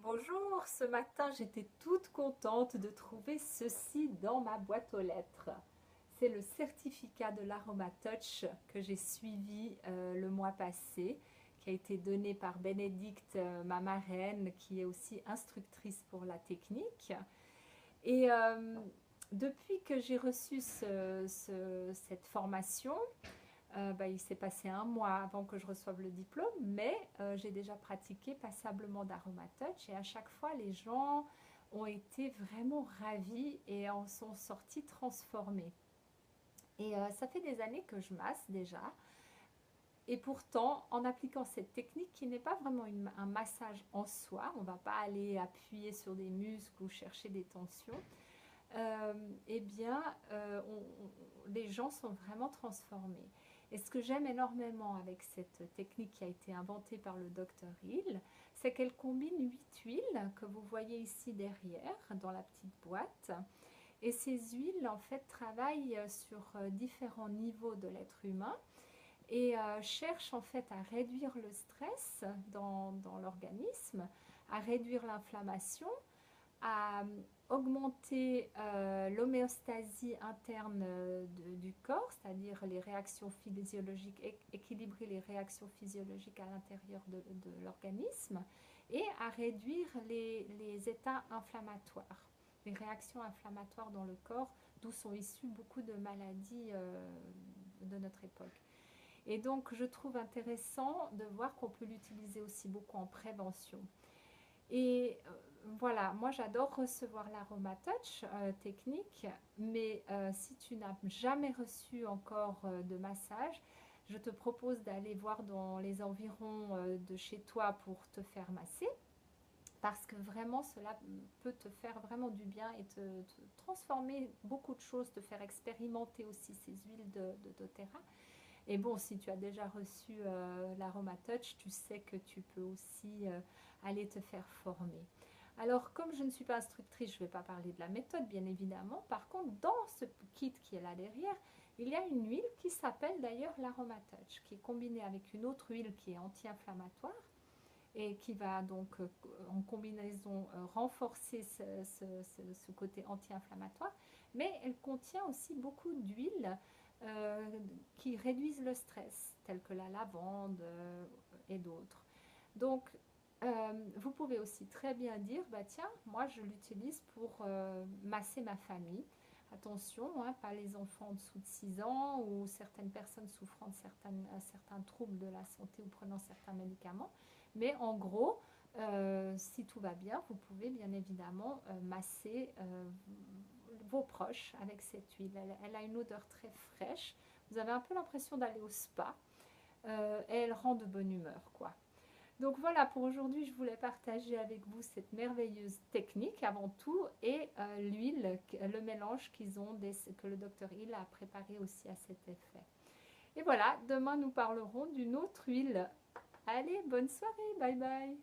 Bonjour, ce matin j'étais toute contente de trouver ceci dans ma boîte aux lettres. C'est le certificat de l'Aroma Touch que j'ai suivi le mois passé, qui a été donné par Bénédicte, ma marraine, qui est aussi instructrice pour la technique. Et depuis que j'ai reçu cette formation, il s'est passé un mois avant que je reçoive le diplôme, mais j'ai déjà pratiqué passablement d'AromaTouch et à chaque fois les gens ont été vraiment ravis et en sont sortis transformés. Et ça fait des années que je masse déjà. Et pourtant, en appliquant cette technique qui n'est pas vraiment un massage en soi, on ne va pas aller appuyer sur des muscles ou chercher des tensions, euh, eh bien, les gens sont vraiment transformés. Et ce que j'aime énormément avec cette technique qui a été inventée par le docteur Hill, c'est qu'elle combine 8 huiles que vous voyez ici derrière dans la petite boîte. Et ces huiles, en fait, travaillent sur différents niveaux de l'être humain et cherchent en fait à réduire le stress dans l'organisme, à réduire l'inflammation, à augmenter l'homéostasie interne du corps, c'est-à-dire les réactions physiologiques, équilibrer les réactions physiologiques à l'intérieur de l'organisme et à réduire les états inflammatoires, les réactions inflammatoires dans le corps, d'où sont issues beaucoup de maladies de notre époque. Et donc je trouve intéressant de voir qu'on peut l'utiliser aussi beaucoup en prévention. Et voilà, moi j'adore recevoir l'Aroma Touch technique, mais si tu n'as jamais reçu encore de massage, je te propose d'aller voir dans les environs de chez toi pour te faire masser, parce que vraiment cela peut te faire vraiment du bien et te transformer beaucoup de choses, te faire expérimenter aussi ces huiles de doTERRA. Et bon, si tu as déjà reçu l'Aroma Touch, tu sais que tu peux aussi aller te faire former. Alors, comme je ne suis pas instructrice, je ne vais pas parler de la méthode, bien évidemment. Par contre, dans ce kit qui est là derrière, il y a une huile qui s'appelle d'ailleurs l'Aroma Touch, qui est combinée avec une autre huile qui est anti-inflammatoire et qui va donc en combinaison renforcer ce côté anti-inflammatoire, mais elle contient aussi beaucoup d'huiles qui réduisent le stress, telles que la lavande et d'autres. Donc, vous pouvez aussi très bien dire, bah tiens, moi je l'utilise pour masser ma famille. Attention, hein, pas les enfants en dessous de 6 ans ou certaines personnes souffrant de certains troubles de la santé ou prenant certains médicaments. Mais en gros, si tout va bien, vous pouvez bien évidemment masser vos proches avec cette huile. Elle a une odeur très fraîche. Vous avez un peu l'impression d'aller au spa et elle rend de bonne humeur, quoi. Donc voilà, pour aujourd'hui, je voulais partager avec vous cette merveilleuse technique avant tout et l'huile, le mélange que le docteur Hill a préparé aussi à cet effet. Et voilà, demain nous parlerons d'une autre huile. Allez, bonne soirée, bye bye.